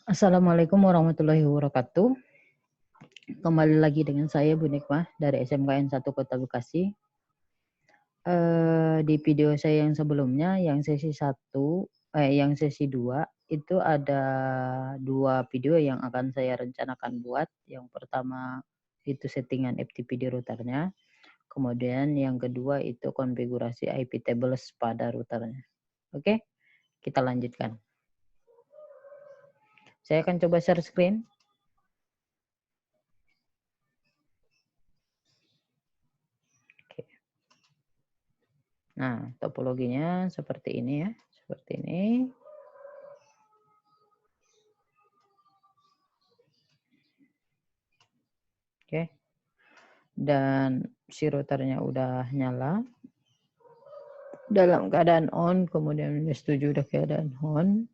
Assalamualaikum warahmatullahi wabarakatuh. Kembali lagi dengan saya Bu Nikmah dari SMKN 1 Kota Bekasi. Di video saya yang sebelumnya, yang sesi 2 itu ada 2 video yang akan saya rencanakan buat. Yang pertama itu settingan FTP di routernya. Kemudian yang kedua itu konfigurasi IP tables pada routernya. Oke, kita lanjutkan. Saya akan coba share screen. Nah, topologinya seperti ini ya, seperti ini. Oke. Dan si routernya udah nyala. Dalam keadaan on, kemudian Windows 7 udah keadaan on.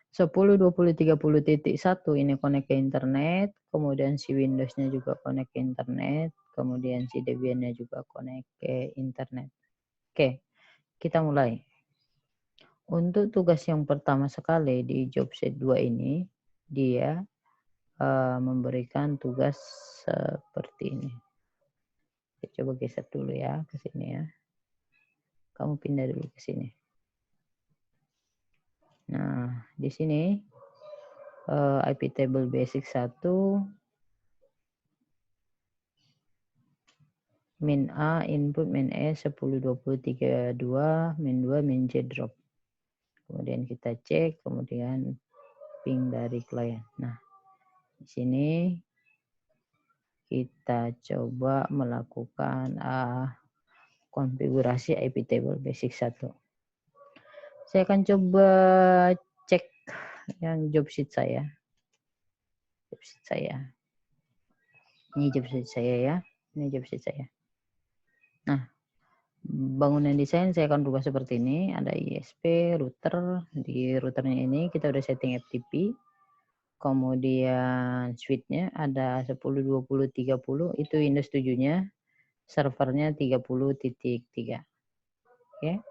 10.20.30.1 ini connect ke internet, kemudian si Windows-nya juga connect ke internet, kemudian si Debian-nya juga connect ke internet. Oke, kita mulai. Untuk tugas yang pertama sekali di job set 2 ini, dia memberikan tugas seperti ini. Saya coba geser dulu ya ke sini ya. Kamu pindah dulu ke sini. Nah, di sini IP table basic 1 min A input min S 10.20.32 min 2 min J drop. Kemudian kita cek, kemudian ping dari klien. Nah, di sini kita coba melakukan konfigurasi IP table basic 1. Saya akan coba cek yang job sheet saya. Job sheet saya. Ini job sheet saya ya. Ini job sheet saya. Nah, bangunan desain saya akan rubah seperti ini. Ada ISP, router. Di routernya ini kita udah setting FTP. Kemudian switch-nya ada 10.20.30. Itu Windows 7-nya. Servernya 30.3. Oke.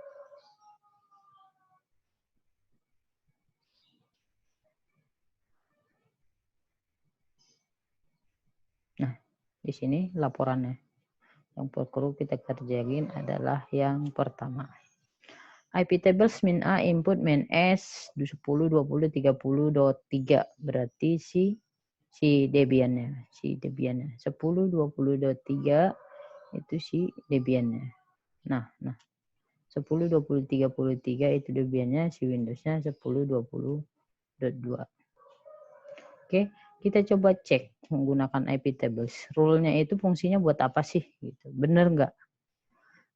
Nah, di sini laporannya. Yang perlu kita kerjain adalah yang pertama. IP tables min A input min S 10.20.30.3 berarti si Debian-nya, 10.20.3 itu si Debian-nya. Nah, 10.20.30.3 itu Debian-nya, si Windows-nya 10.20.2. Oke, kita coba cek menggunakan IP tables. Rule-nya itu fungsinya buat apa sih? Gitu. Bener nggak?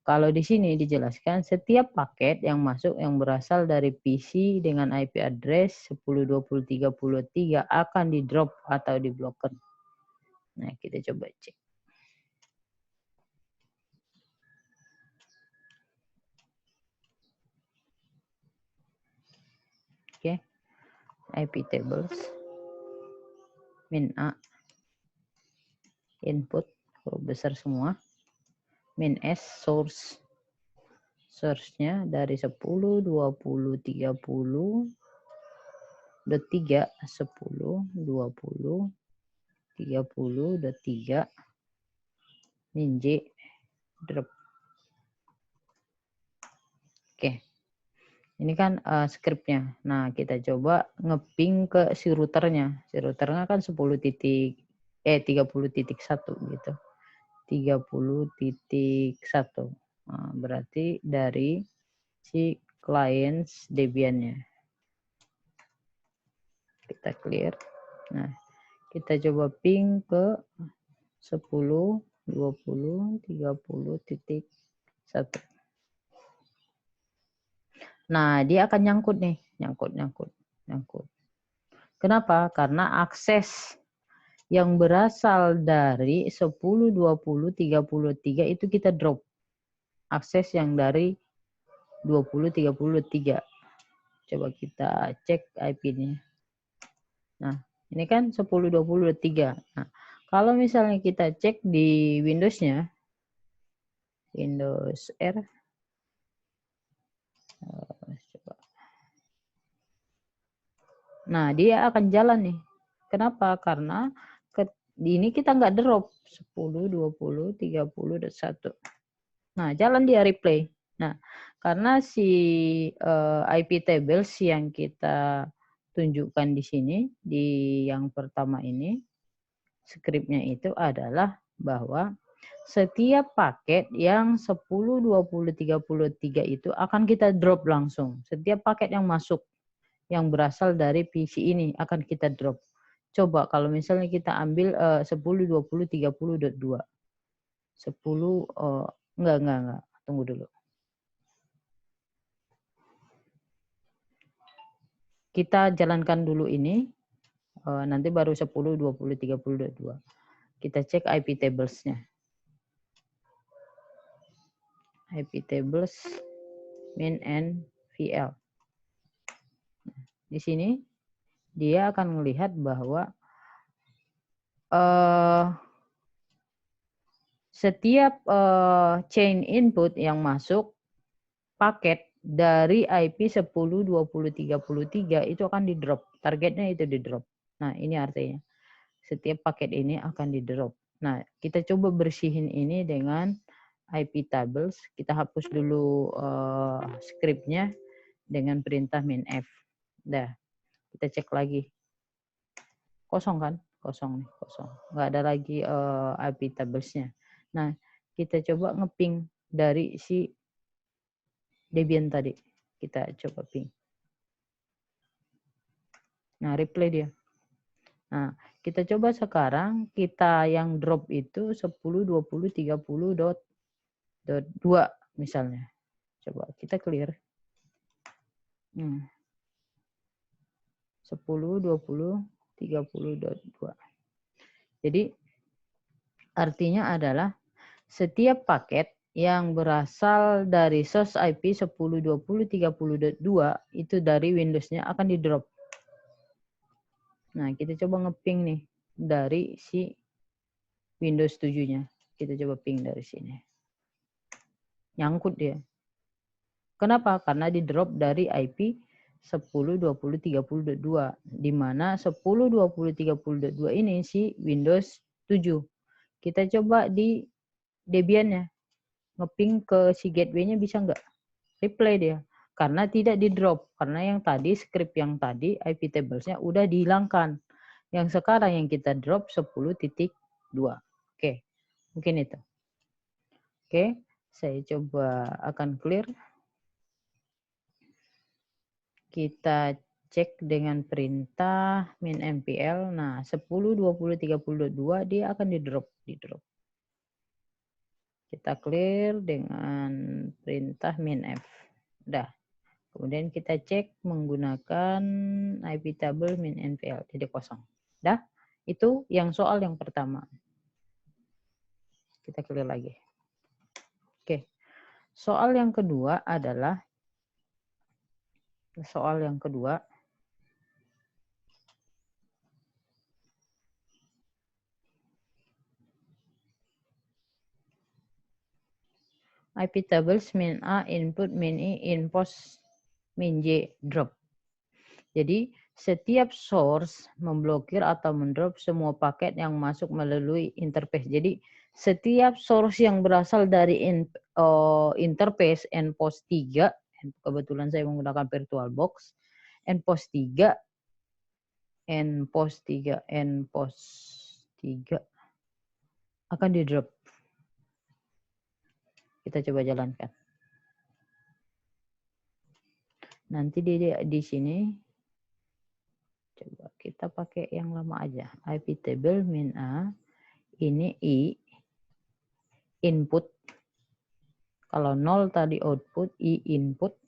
Kalau di sini dijelaskan setiap paket yang masuk yang berasal dari PC dengan IP address 10.20.30.3 akan di drop atau diblokir. Nah, kita coba cek. Oke. IP tables min A input huruf besar semua, min S source-nya dari 10, 20, 30, 3, 10, 20, 30, 3, min J drop. Oke. Ini kan scriptnya. Nah, kita coba ngeping ke si routernya. Si routernya kan 30.1 gitu. 30.1. Nah, berarti dari si clients Debian-nya. Kita clear. Nah, kita coba ping ke 10, 20, 30.1. Nah, dia akan nyangkut nih, nyangkut. Kenapa? Karena akses yang berasal dari 10, 20, 33 itu kita drop. Akses yang dari 20, 33. Coba kita cek IP-nya. Nah, ini kan 10, 20, 23. Nah, kalau misalnya kita cek di Windows-nya, Windows R, coba. Nah, dia akan jalan nih. Kenapa? Karena ini kita nggak drop 10, 20, 30, dan 1. Nah, jalan dia replay. Nah, karena si IP tables yang kita tunjukkan di sini, di yang pertama ini, skripnya itu adalah bahwa setiap paket yang 10, 20, 33 itu akan kita drop langsung. Setiap paket yang masuk, yang berasal dari PC ini akan kita drop. Coba kalau misalnya kita ambil 10, 20, 30.2. 10, enggak. Tunggu dulu. Kita jalankan dulu ini, nanti baru 10, 20, 30.2. Kita cek IP tables-nya. IP tables min and VL. Di sini dia akan melihat bahwa setiap chain input yang masuk paket dari IP 10, 20, 33 itu akan di drop. Targetnya itu di drop. Nah, ini artinya setiap paket ini akan di drop. Nah, kita coba bersihin ini dengan IP tables. Kita hapus dulu scriptnya dengan perintah minf. Dah, kita cek lagi. Kosong kan? Kosong nih, kosong. Nggak ada lagi IP tablesnya. Nah, kita coba ngeping dari si Debian tadi. Kita coba ping. Nah, replay dia. Nah, kita coba sekarang kita yang drop itu 10, 20, 30.2 misalnya. Coba kita clear. 10, 20, 30.2. Jadi artinya adalah setiap paket yang berasal dari source IP 10, 20, 30.2 itu dari Windows-nya akan di drop. Nah, kita coba ngeping nih dari si Windows 7-nya. Kita coba ping dari sini. Nyangkut dia. Kenapa? Karena di drop dari IP 10, 20, 30.2. Di mana 10, 20, 30.2 ini si Windows 7. Kita coba di Debian-nya. Ngeping ke si gateway-nya bisa nggak? Replay dia. Karena tidak di drop. Karena yang tadi, script yang tadi, IP tables-nya udah dihilangkan. Yang sekarang yang kita drop 10.2. Oke, mungkin itu. Oke, saya coba akan clear. Kita cek dengan perintah min mpl. Nah, 10, 20, 30.2 dia akan di drop. Kita clear dengan perintah minf. Udah. Kemudian kita cek menggunakan IP table min npl. Jadi kosong. Dah. Itu yang soal yang pertama. Kita clear lagi. Oke. Soal yang kedua adalah IP tables min A input min I inpost min J drop. Jadi setiap source memblokir atau mendrop semua paket yang masuk melalui interface. Jadi setiap source yang berasal dari interface npost 3, kebetulan saya menggunakan VirtualBox, npost 3 akan di drop. Kita coba jalankan. Nanti di sini coba kita pakai yang lama aja. IP table min A, ini I input. Kalau 0 tadi output, I input.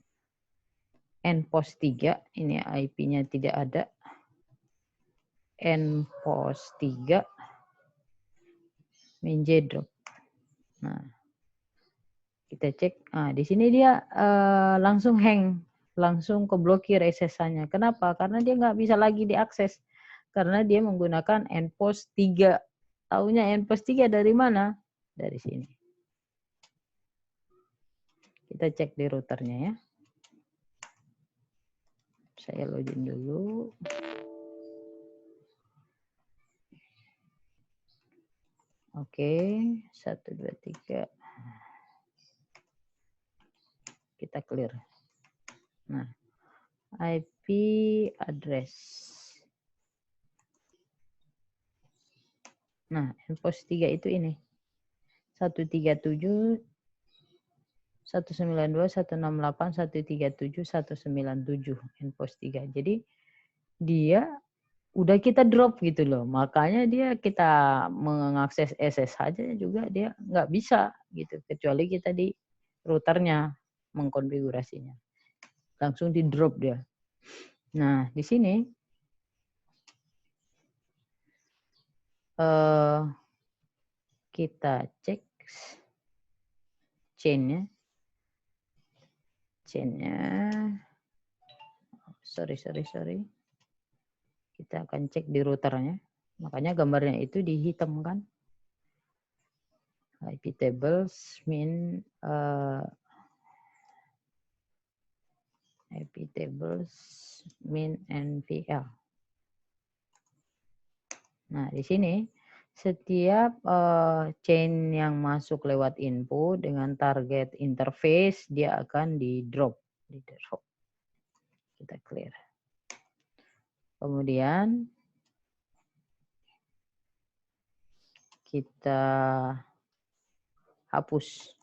Npost 3, ini IP-nya tidak ada. Npost 3 min J drop. Nah, kita cek. Nah, di sini dia langsung hang, langsung keblokir SSH-nya. Kenapa? Karena dia nggak bisa lagi diakses. Karena dia menggunakan npost 3. Taunya npost 3 dari mana? Dari sini. Kita cek di routernya ya. Saya login dulu. Oke, 1, 2, 3. Kita clear. Nah, IP address. Nah, endpost 3 itu ini. 137 192 168 137 197 endpost 3. Jadi dia udah kita drop gitu loh. Makanya dia kita mengakses SSH aja juga dia nggak bisa gitu kecuali kita di routernya mengkonfigurasinya. Langsung di drop dia. Nah, di sini kita cek chain-nya. Sorry. Kita akan cek di routernya. Makanya gambarnya itu dihitamkan. IP tables min NVL. Nah, di sini setiap chain yang masuk lewat input dengan target interface dia akan di drop. Kita clear. Kemudian kita hapus.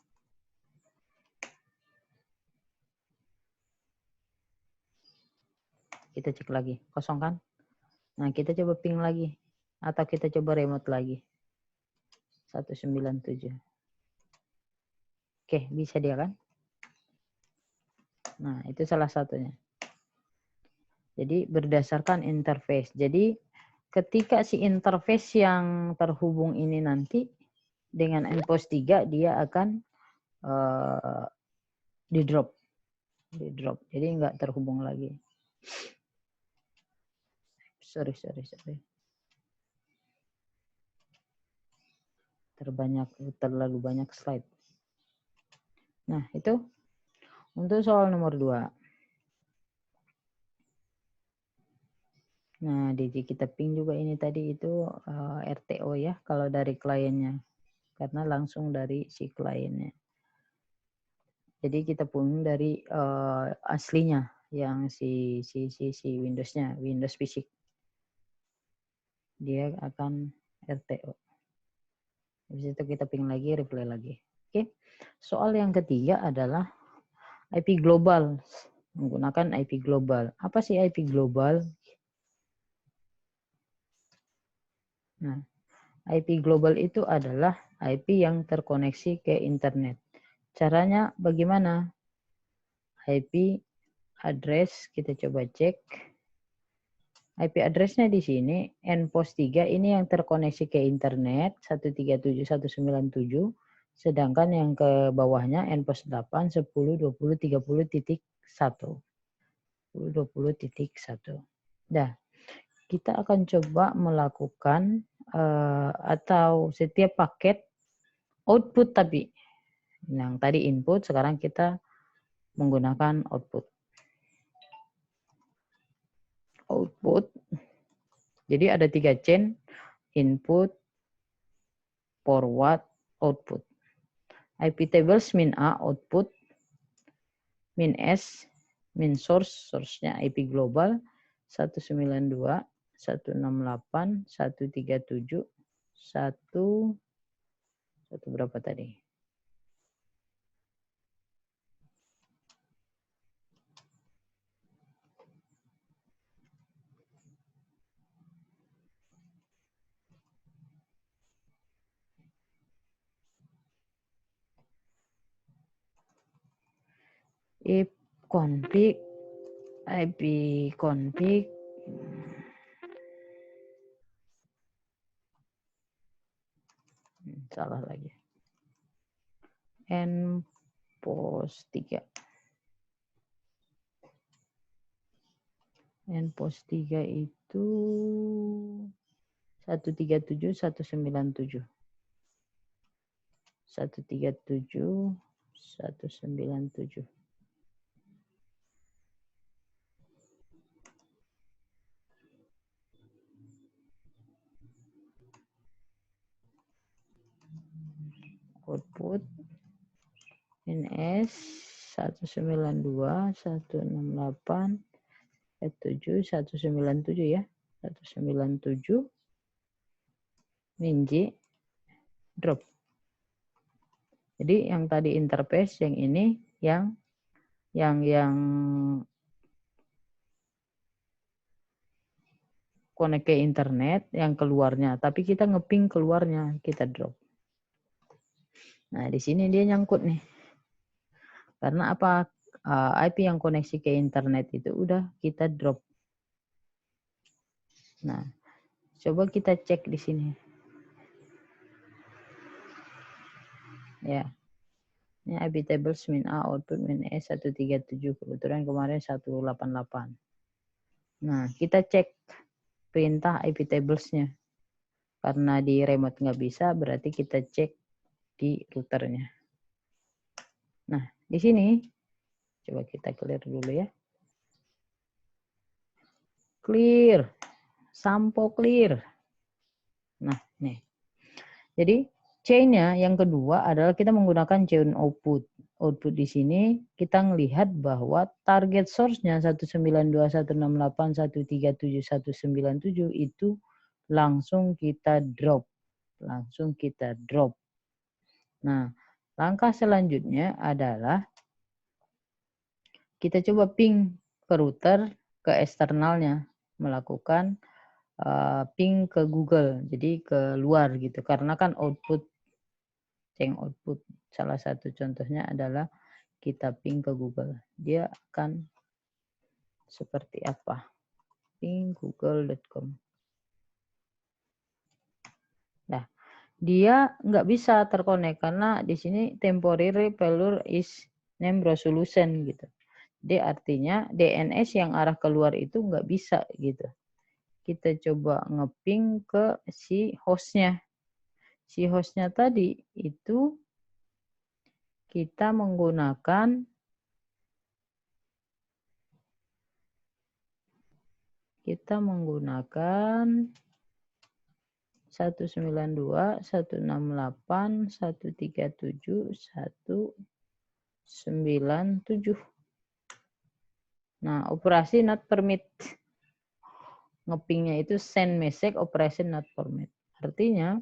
Kita cek lagi, kosong kan? Nah, kita coba ping lagi. Atau kita coba remote lagi. 197. Oke, bisa dia kan? Nah, itu salah satunya. Jadi berdasarkan interface. Jadi ketika si interface yang terhubung ini nanti dengan endpost 3 dia akan di drop. Jadi nggak terhubung lagi. Sorry. Terlalu banyak slide. Nah, itu untuk soal nomor 2. Nah, di kita ping juga ini tadi itu RTO ya, kalau dari kliennya. Karena langsung dari si kliennya. Jadi kita ping dari aslinya, yang si Windows-nya, Windows fisik. Dia akan RTO. Habis itu kita ping lagi, reply lagi. Oke. Soal yang ketiga adalah IP global. Menggunakan IP global. Apa sih IP global? Nah, IP global itu adalah IP yang terkoneksi ke internet. Caranya bagaimana? IP address kita coba cek. IP address-nya di sini endpost 3 ini yang terkoneksi ke internet 137.197, sedangkan yang ke bawahnya endpost 8 10 20 30.1. 20.1. Nah, kita akan coba melakukan atau setiap paket output tapi yang tadi input sekarang kita menggunakan output. Jadi ada 3 chain, input, forward, output. IP tables min A output, min S, min source-nya IP global 192, 168, 137, 1 berapa tadi? If config, IP config, salah lagi. Endpost 3. Endpost 3 itu 137, 197. 137, 197. output NS 192 168 7 197 ya. 197 min J drop. Jadi yang tadi interface, yang ini yang connect ke internet, yang keluarnya, tapi kita ngeping keluarnya, kita drop. Nah, di sini dia nyangkut nih. Karena apa? IP yang koneksi ke internet itu udah kita drop. Nah, coba kita cek di sini. Ya. Ini IP tables min A output min E 137. Kebetulan kemarin 188. Nah, kita cek perintah IP tablesnya. Karena di remote nggak bisa, berarti kita cek di routernya. Nah, di sini coba kita clear dulu ya. Clear. Sampo clear. Nah, nih. Jadi chain-nya yang kedua adalah kita menggunakan chain output. Output di sini kita melihat bahwa target source-nya 192.168.137.197 itu langsung kita drop. Langsung kita drop. Nah, langkah selanjutnya adalah kita coba ping ke router, ke eksternalnya, melakukan ping ke Google, jadi ke luar gitu. Karena kan output, chain output, salah satu contohnya adalah kita ping ke Google. Dia akan seperti apa? Ping google.com. Nah, dia nggak bisa terkonek karena di sini temporary failure is name resolution gitu. Jadi artinya DNS yang arah keluar itu nggak bisa gitu. Kita coba ngeping ke si hostnya. Si hostnya tadi itu kita menggunakan 192, 168, 137, 197. Nah, operasi not permit. Ngepingnya itu send message operation not permit. Artinya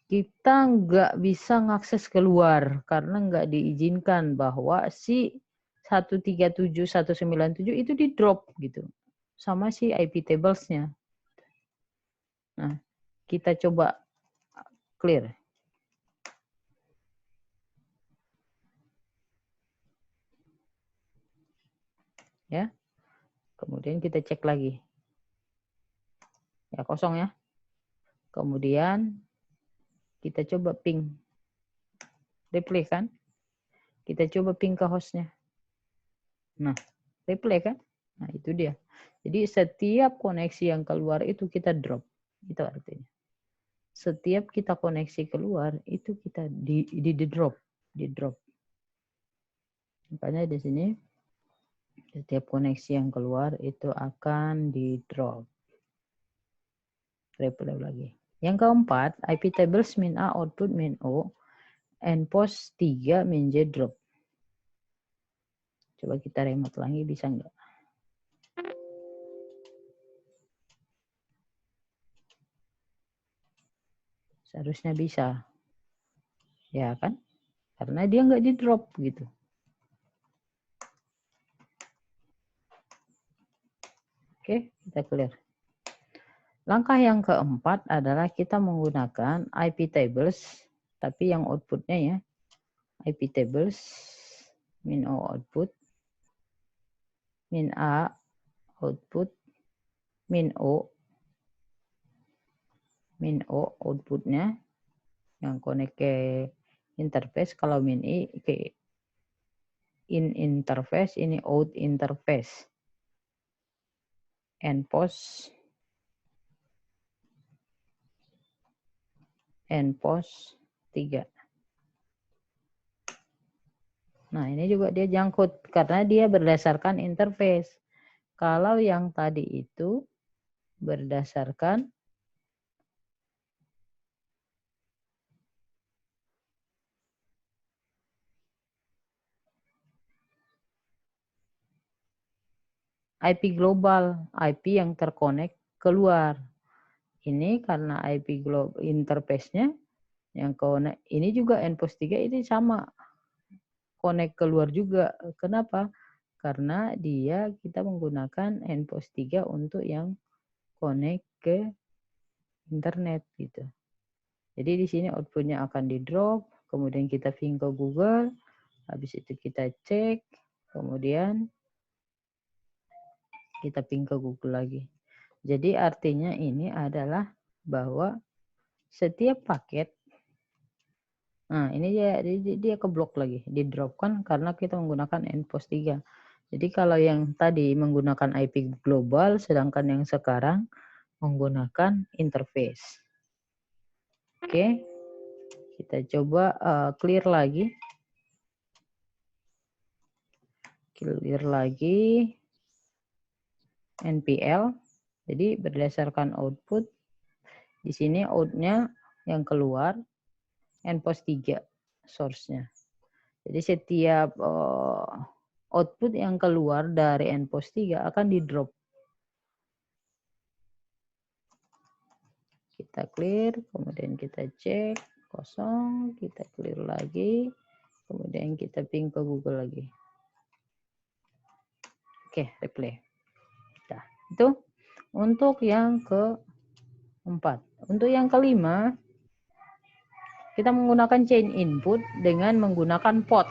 kita nggak bisa ngakses keluar karena nggak diizinkan bahwa si 137, 197 itu di drop gitu sama si IP tables-nya. Nah, kita coba clear. Ya. Kemudian kita cek lagi. Ya, kosong ya. Kemudian kita coba ping. Replay kan? Kita coba ping ke hostnya. Nah, replay kan? Nah, itu dia. Jadi setiap koneksi yang keluar itu kita drop. Itu artinya. Setiap kita koneksi keluar itu kita di drop. Di drop. Makanya di sini setiap koneksi yang keluar itu akan di drop. Replay lagi. Yang keempat, IP tables min A output min O and post 3 min J drop. Coba kita remote lagi, bisa nggak? Seharusnya bisa. Ya kan? Karena dia nggak di drop gitu. Oke, kita clear. Langkah yang keempat adalah kita menggunakan IP tables, tapi yang outputnya ya, IP tables min O output, min A output, min O outputnya yang connect ke interface. Kalau min I ke in interface, ini out interface. And post 3. Nah, ini juga dia jangkut karena dia berdasarkan interface. Kalau yang tadi itu berdasarkan IP global, IP yang terkonek keluar. Ini karena IP global interface-nya yang connect, ini juga nPOS 3 ini sama. Connect keluar juga. Kenapa? Karena dia kita menggunakan nPOS 3 untuk yang connect ke internet gitu. Jadi di sini outputnya akan di drop, kemudian kita ping ke Google, habis itu kita cek, kemudian kita ping ke Google lagi. Jadi artinya ini adalah bahwa setiap paket, nah ini dia keblok lagi, di drop kan karena kita menggunakan nPOS 3. Jadi kalau yang tadi menggunakan IP global, sedangkan yang sekarang menggunakan interface. Oke, kita coba clear lagi. Clear lagi NPL. Jadi berdasarkan output, di sini outnya yang keluar nPOS 3 source-nya. Jadi setiap output yang keluar dari nPOS 3 akan di drop. Kita clear, kemudian kita cek kosong, kita clear lagi, kemudian kita ping ke Google lagi. Oke, replay. Nah, itu untuk yang keempat. Untuk yang kelima, kita menggunakan chain input dengan menggunakan pot.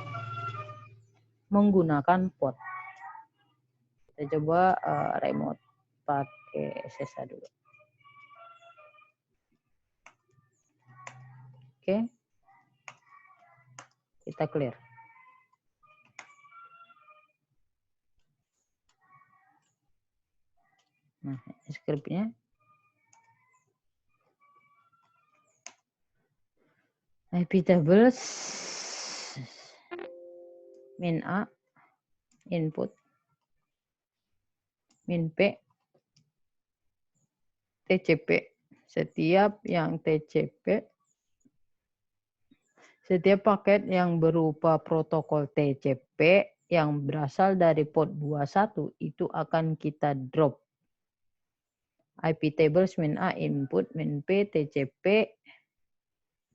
Kita coba remote pakai SSH dulu. Oke. Kita clear. Nah, scriptnya. IP tables min A input min P TCP. Setiap paket yang berupa protokol TCP yang berasal dari port 21 itu akan kita drop. IP tables min A input min P TCP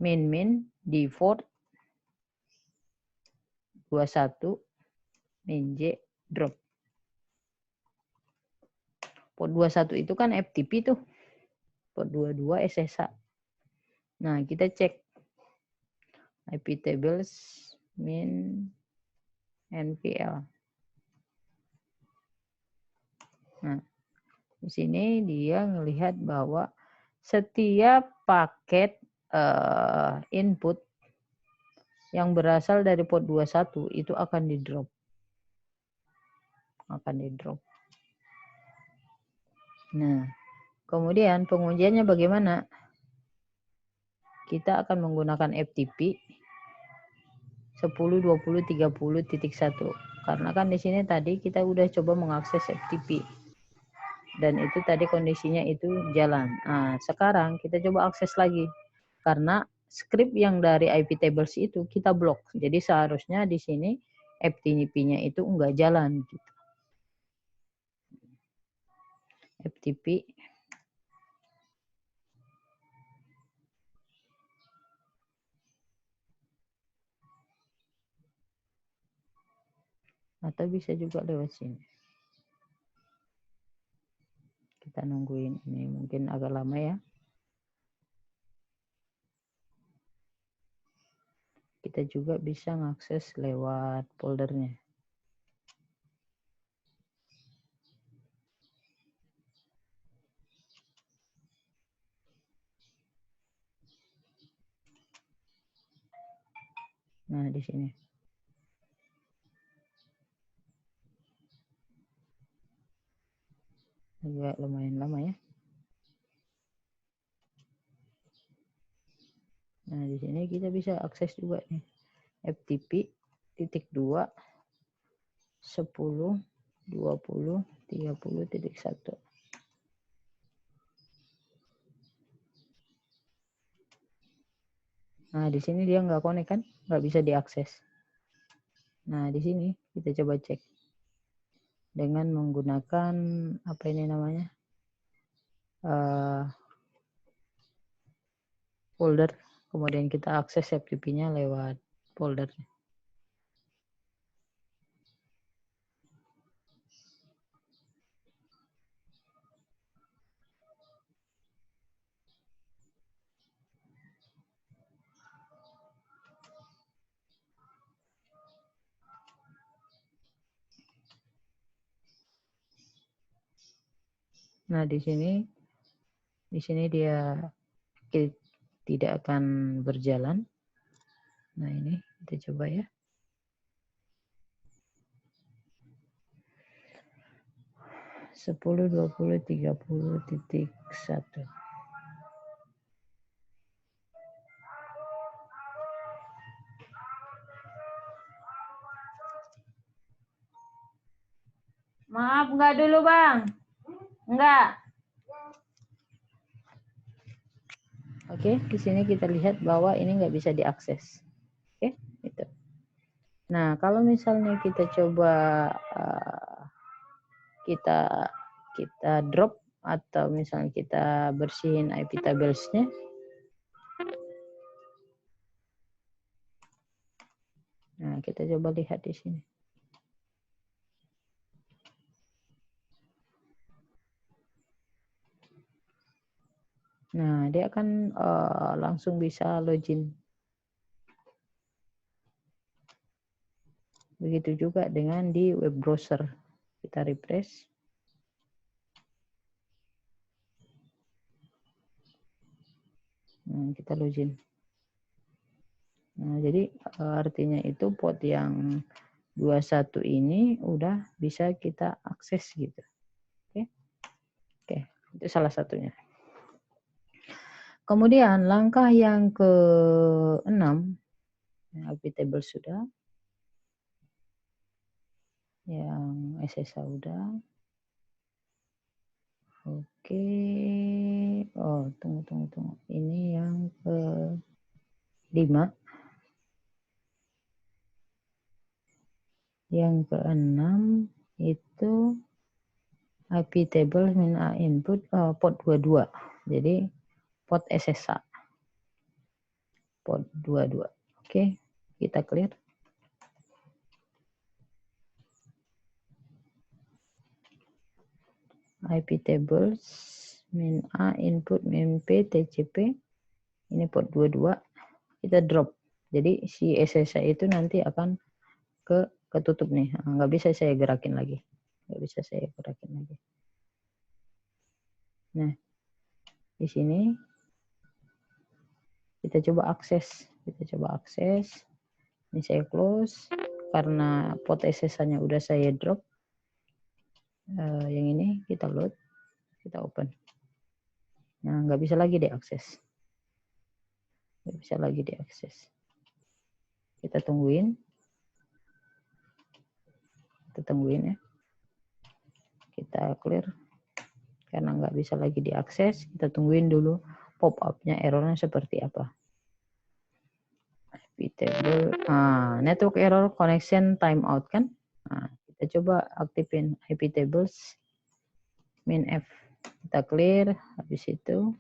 min default 21 min J drop. Port 21 itu kan FTP tuh. Port 22 SSH. Nah, kita cek IP tables min NPL. Nah, di sini dia melihat bahwa setiap paket input yang berasal dari port 21 itu akan di drop. Nah, kemudian pengujiannya bagaimana? Kita akan menggunakan FTP 10.20.30.1 karena kan di sini tadi kita udah coba mengakses FTP dan itu tadi kondisinya itu jalan. Nah, sekarang kita coba akses lagi karena script yang dari IP tables itu kita blok. Jadi seharusnya di sini FTP-nya itu enggak jalan gitu. FTP atau bisa juga lewat sini. Kita nungguin ini mungkin agak lama ya. Kita juga bisa mengakses lewat foldernya. Nah, di sini. Agak lumayan lama ya. Nah, di sini kita bisa akses juga nih. FTP titik 2 10 20 30.1. Nah, di sini dia nggak connect kan? Nggak bisa diakses. Nah, di sini kita coba cek. dengan menggunakan apa ini namanya folder, kemudian kita akses FTP-nya lewat folder. Nah, di sini dia tidak akan berjalan. Nah, ini kita coba ya. Sepuluh 20.30.1. Maaf, enggak dulu, Bang. Enggak. Oke, di sini kita lihat bahwa ini nggak bisa diakses. Oke, itu. Nah, kalau misalnya kita coba kita drop atau misalnya kita bersihin IP tables-nya. Nah, kita coba lihat di sini. Nah, dia akan langsung bisa login. Begitu juga dengan di web browser. Kita refresh. Nah, kita login. Nah, jadi artinya itu port yang 21 ini udah bisa kita akses gitu. Oke. Oke, itu salah satunya. Kemudian langkah yang ke-6, IP table sudah. Yang SSH udah. Oke. Oh, tunggu. Ini yang ke-5. Yang ke-6 itu IP table min A input port 22. Jadi port SSH. Port 22. Oke, kita clear. IP tables min A input min P TCP. Ini port 22. Kita drop. Jadi si SSH itu nanti akan ketutup nih. Nggak bisa saya gerakin lagi. Nah, di sini kita coba akses. Ini saya close karena port SSH-nya udah saya drop. Yang ini kita load, kita open. Nah, nggak bisa lagi diakses. Kita tungguin ya. Kita clear karena nggak bisa lagi diakses. Kita tungguin dulu pop-up-nya errornya seperti apa. IP table, network error connection timeout kan. Nah, kita coba aktifin IP tables min F. Kita clear, habis itu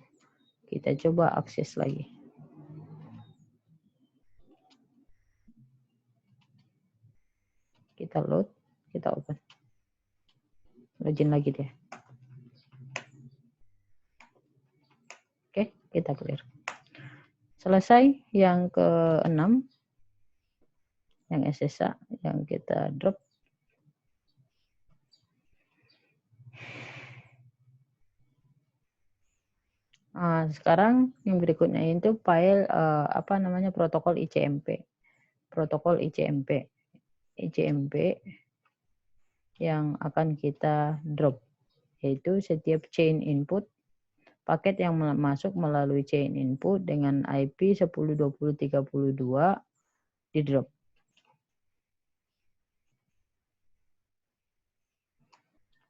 kita coba akses lagi. Kita load, kita open. Login lagi dia. Oke, kita clear. Selesai yang ke-6. Yang SSH yang kita drop. Sekarang yang berikutnya itu file protokol ICMP. ICMP yang akan kita drop, yaitu setiap chain input paket yang masuk melalui chain input dengan IP 10.20.32 di drop.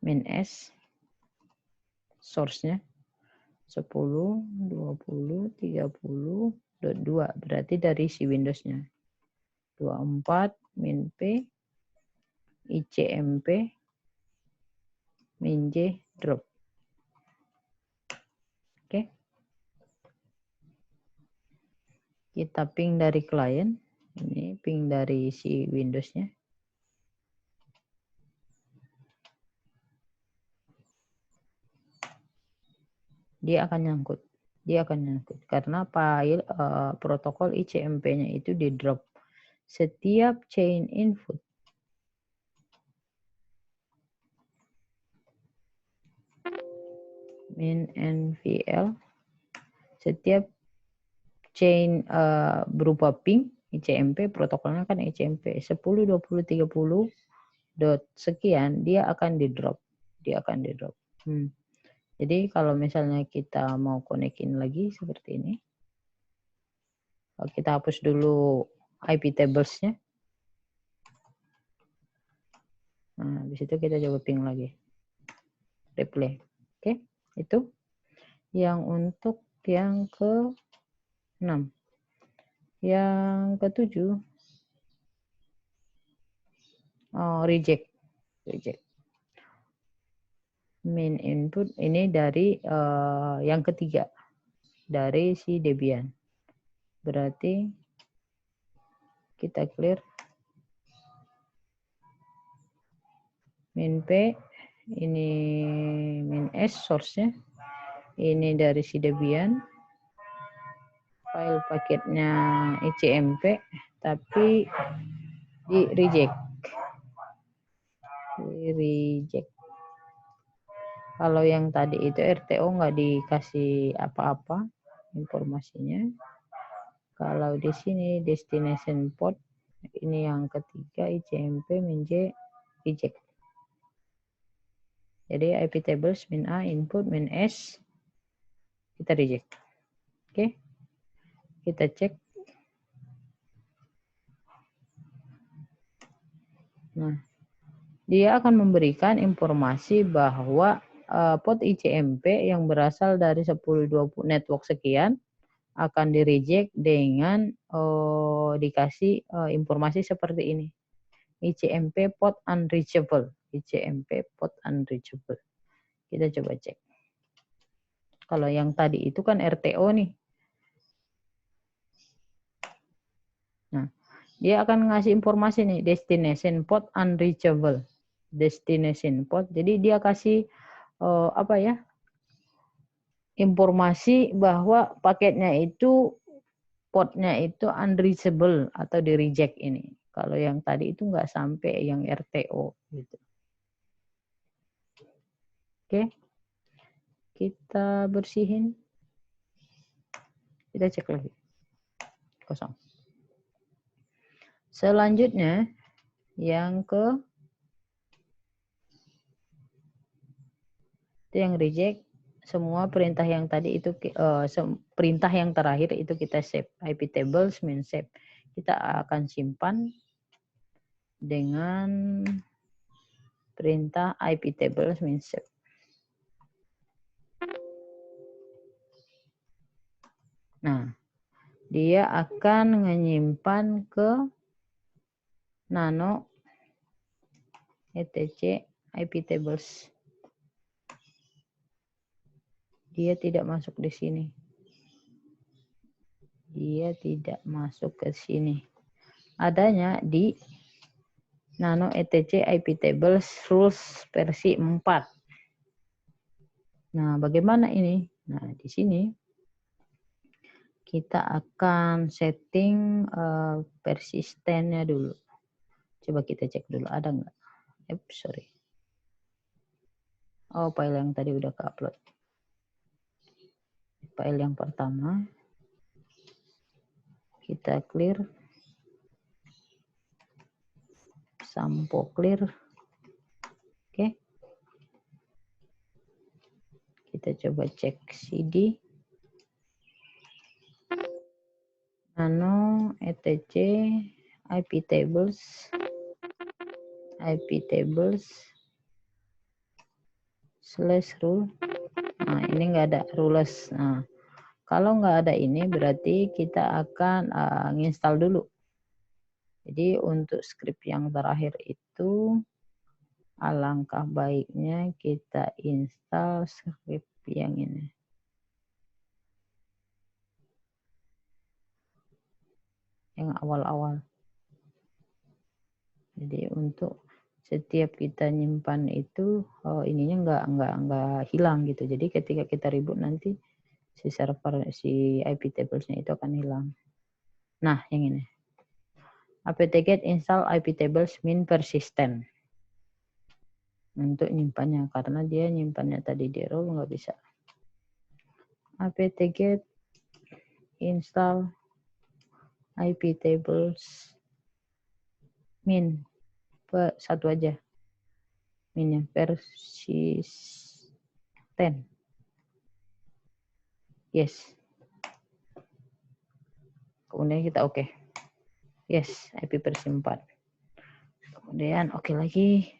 Min S source-nya 10.20.30.2 berarti dari si Windows-nya. 24 min P ICMP min J drop. Oke. Kita ping dari klien. Ini ping dari si Windows-nya. Dia akan nyangkut. Karena file protokol ICMP-nya itu di drop. Setiap chain input min NVL, setiap chain berupa ping ICMP, protokolnya kan ICMP 10, 20, 30 dot sekian, dia akan di drop. Jadi kalau misalnya kita mau konekin lagi seperti ini, kita hapus dulu IP tables-nya. Nah, habis itu kita coba ping lagi. Replay. Oke, itu yang untuk yang ke-6. Yang ke-7, reject. Min input ini dari yang ketiga, dari si Debian. Berarti kita clear. Min P, ini min S source-nya. Ini dari si Debian. File paketnya ICMP, tapi di reject. Kalau yang tadi itu RTO nggak dikasih apa-apa informasinya. Kalau di sini destination port, ini yang ketiga ICMP min J reject. Jadi IP tables min A input min S kita reject. Oke. Kita cek. Nah, dia akan memberikan informasi bahwa port ICMP yang berasal dari 1020 network sekian akan di reject dengan dikasih informasi seperti ini. ICMP port unreachable. ICMP port unreachable. Kita coba cek. Kalau yang tadi itu kan RTO nih. Nah, dia akan ngasih informasi nih, destination port unreachable. Destination port. Jadi dia kasih apa ya? Informasi bahwa paketnya itu portnya itu unreachable atau di reject ini. Kalau yang tadi itu nggak sampai yang RTO gitu. Oke. Kita bersihin. Kita cek lagi. Kosong. Selanjutnya yang itu yang reject, semua perintah yang tadi itu perintah yang terakhir itu kita save. IP tables min save. Kita akan simpan dengan perintah IP tables min save. Nah, dia akan menyimpan ke nano etc IP tables. Dia tidak masuk di sini. Dia tidak masuk ke sini. Adanya di nano etc IP tables rules versi 4. Nah, bagaimana ini? Nah, di sini kita akan setting persistennya dulu. Coba kita cek dulu, ada nggak? Sorry. Oh, file yang tadi udah ke-upload. File yang pertama. Kita clear. Sampo clear. Oke. Kita coba cek CD. Nano etc IP tables /rule. Nah, ini nggak ada rules. Nah, kalau nggak ada ini berarti kita akan nginstal dulu. Jadi untuk script yang terakhir itu alangkah baiknya kita install script yang ini. Yang awal-awal. Jadi untuk setiap kita nyimpan itu, ininya nggak hilang gitu. Jadi ketika kita reboot nanti si server, si IP tablesnya itu akan hilang. Nah, yang ini. apt-get install IP tables min persistent. Untuk nyimpannya, karena dia nyimpannya tadi di row nggak bisa. apt-get install IP tables min satu aja, minnya persistent. Yes. Kemudian kita oke. Yes, IP versi 4. Kemudian oke lagi.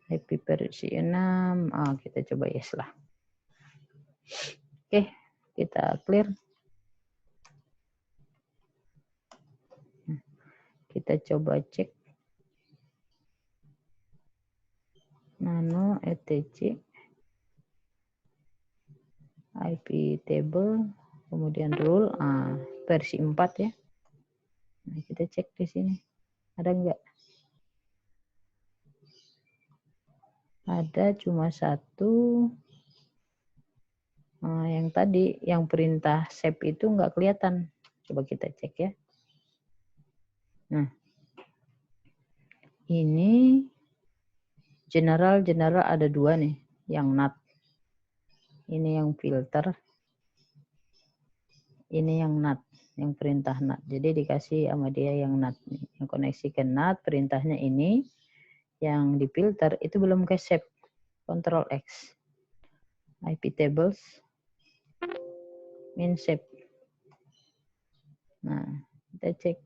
IP versi 6. Kita coba yes lah. Oke, kita clear. Kita coba cek. Nano etc IP table, kemudian rule, versi 4 ya. Nah, kita cek di sini. Ada enggak? Ada cuma satu. Yang tadi, yang perintah save itu enggak kelihatan. Coba kita cek ya. Nah, ini general ada dua nih, yang NAT. Ini yang filter. Ini yang NAT, yang perintah NAT. Jadi dikasih sama dia yang NAT. Yang koneksi ke NAT, perintahnya ini. Yang di filter itu belum ke save. Ctrl X. IP tables. Min save. Nah, kita cek.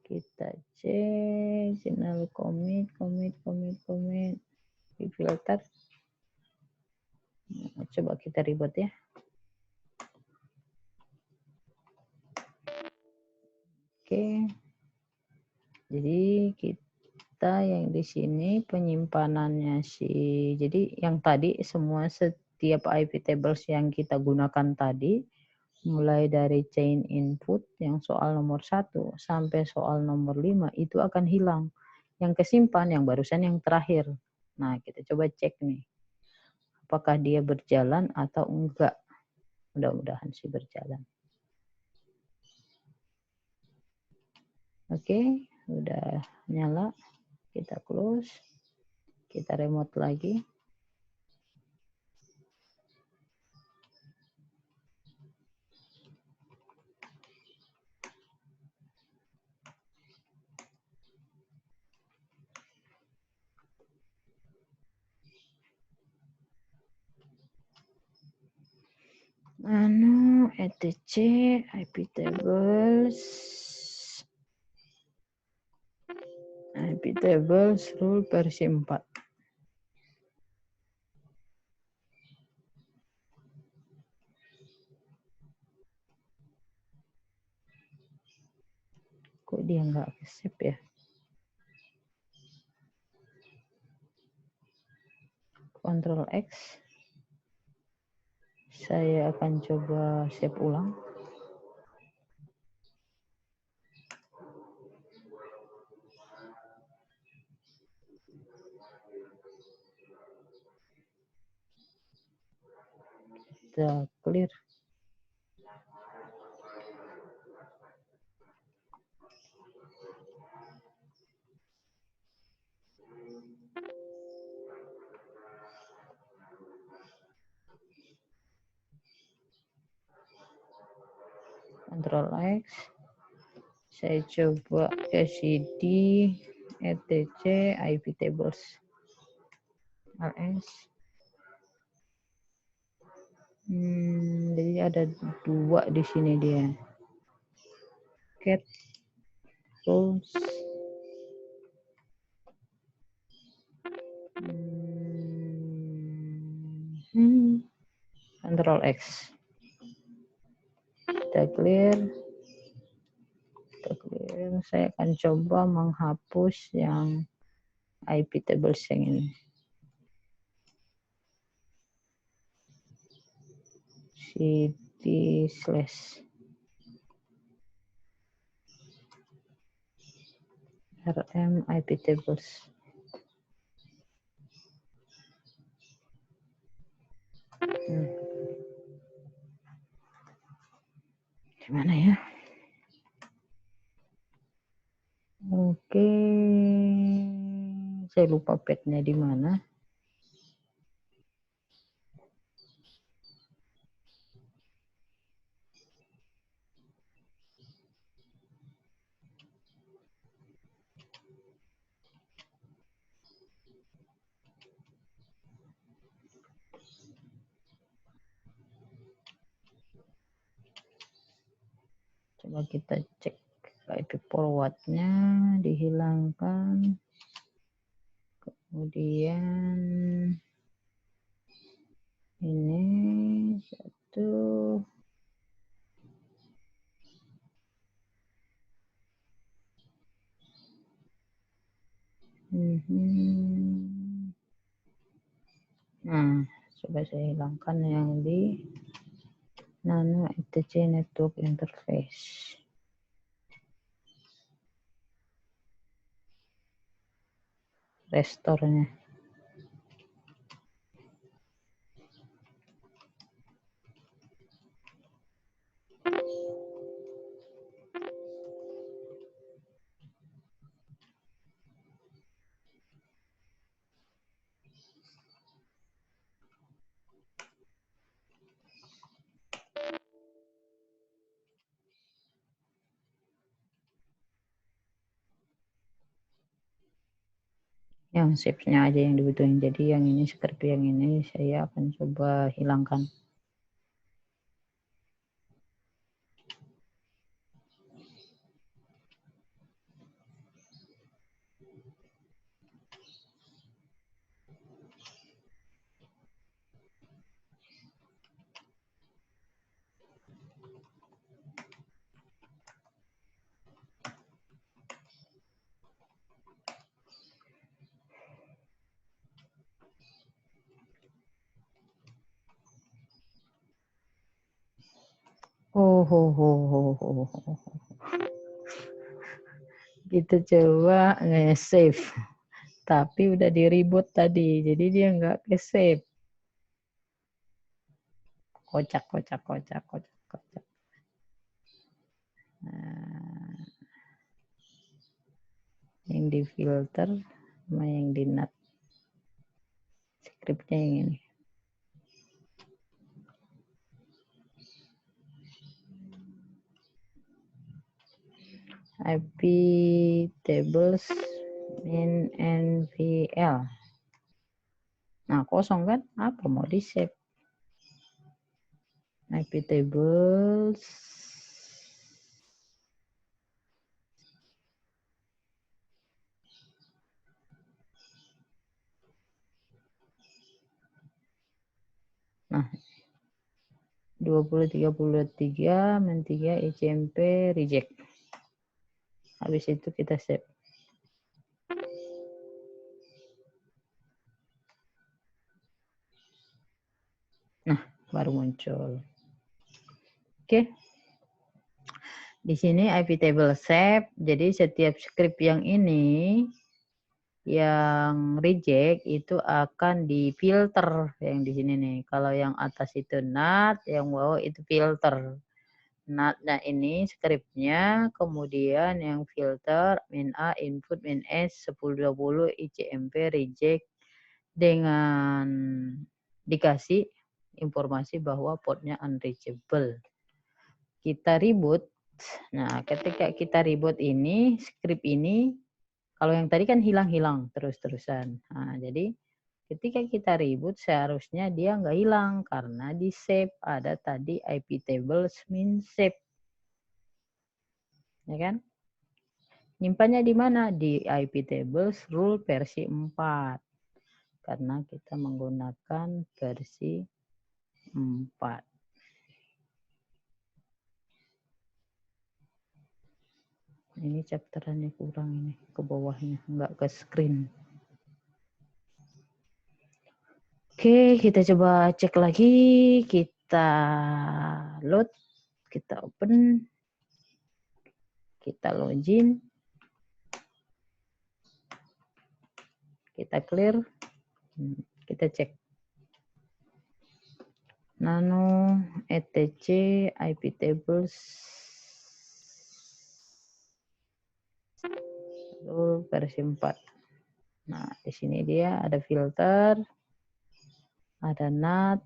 Kita cek channel commit di filter. Nah, coba kita reboot ya. Oke. Jadi kita yang di sini penyimpanannya jadi yang tadi semua setiap IP tables yang kita gunakan tadi, mulai dari chain input yang soal nomor 1 sampai soal nomor 5 itu akan hilang. Yang kesimpan yang barusan yang terakhir. Nah, kita coba cek nih. Apakah dia berjalan atau enggak. Mudah-mudahan sih berjalan. Oke, udah nyala. Kita close. Kita remote lagi. etc IP tables rule versi 4. Kok dia nggak save ya? Ctrl X. Saya akan coba save ulang. Kita clear. Ctrl X. Saya coba cd etc IP tables ls. Jadi ada dua di sini dia. Cat rules. Ctrl X. Kita clear. Saya akan coba menghapus yang IP tables yang ini. cd slash rm IP tables. Gimana ya? Oke, saya lupa padnya di mana. Coba kita cek IP forwardnya dihilangkan. Kemudian ini satu. Nah, coba saya hilangkan yang di nano etc network interface. Restornya. Yang shape-nya aja yang dibutuhin. Jadi yang ini script yang ini saya akan coba hilangkan. Kita coba nge-save. Tapi udah di reboot tadi. Jadi dia nggak ke-save. Kocak. Nah, yang di filter sama yang di NAT. Scriptnya yang ini. IP tables in NVL. Nah, kosong kan? Apa mau di save? IP tables. Nah, 2033 men3 ICMP reject. Habis itu kita save. Nah, baru muncul. Oke. Di sini IP table save. Jadi setiap script yang ini yang reject itu akan difilter yang di sini nih. Kalau yang atas itu NAT, yang bawah itu filter. NAT-nya ini scriptnya, kemudian yang filter min A input min S 1020 ICMP reject dengan dikasih informasi bahwa portnya unreachable. Kita reboot. Nah, ketika kita reboot ini, script ini, kalau yang tadi kan hilang-hilang terus-terusan. Nah, jadi ketika kita reboot seharusnya dia nggak hilang karena di save ada tadi IP tables min save. Ya kan? Nyimpannya di mana? Di IP tables rule versi 4. Karena kita menggunakan versi 4. Ini chapterannya kurang ini, ke bawahnya, enggak ke screen. Oke, kita coba cek lagi. Kita load, kita open, kita login, kita clear, kita cek. Nano, etc, IP tables, versi 4. Nah, di sini dia ada filter, ada NAT,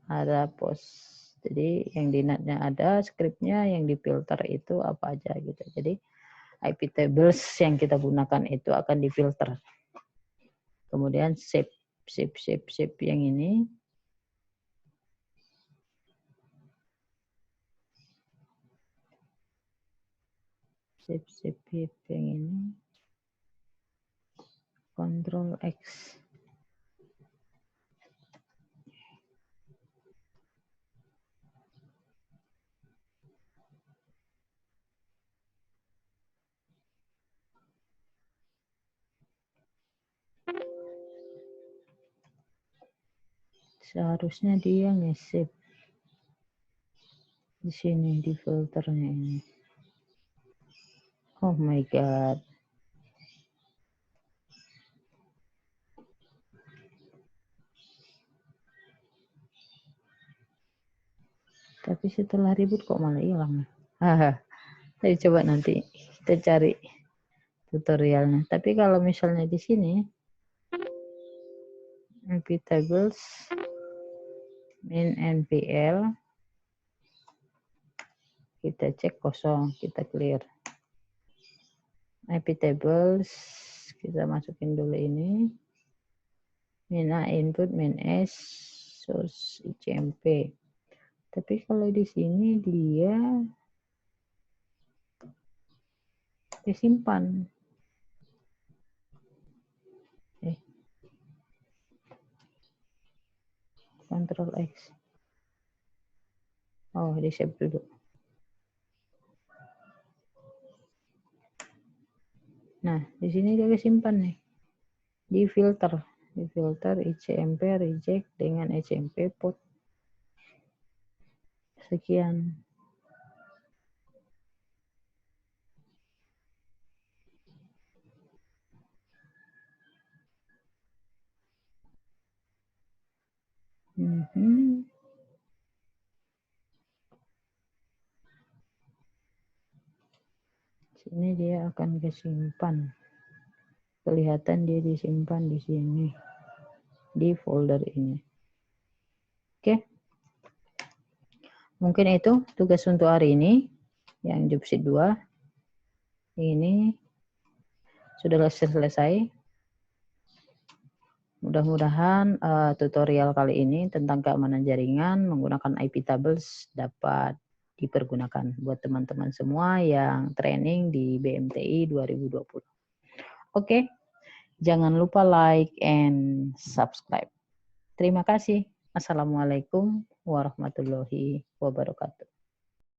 ada post. Jadi yang di NAT-nya ada scriptnya, yang di filter itu apa aja gitu. Jadi IP tables yang kita gunakan itu akan difilter. Kemudian shape yang ini. Shape yang ini. Ctrl X. Seharusnya dia nge-save di sini di filternya ini. Oh my god. Tapi setelah ribut kok malah hilang. Saya coba nanti kita cari tutorialnya. Tapi kalau misalnya di sini IP tables min npl, kita cek kosong, kita clear. IP tables kita masukin dulu ini. Min a input min s source icmp. Tapi kalau di sini dia disimpan. Ctrl X. Oh, di save dulu. Nah, di sini dia disimpan nih. Di filter icmp reject dengan icmp port. Sekian. Sini dia akan kesimpan. Kelihatan dia disimpan di sini. Di folder ini. Oke. Mungkin itu tugas untuk hari ini. Yang job sheet 2. Ini sudah selesai. Mudah-mudahan tutorial kali ini tentang keamanan jaringan menggunakan IP tables dapat dipergunakan buat teman-teman semua yang training di BMTI 2020. Oke, jangan lupa like and subscribe. Terima kasih. Assalamualaikum warahmatullahi wabarakatuh.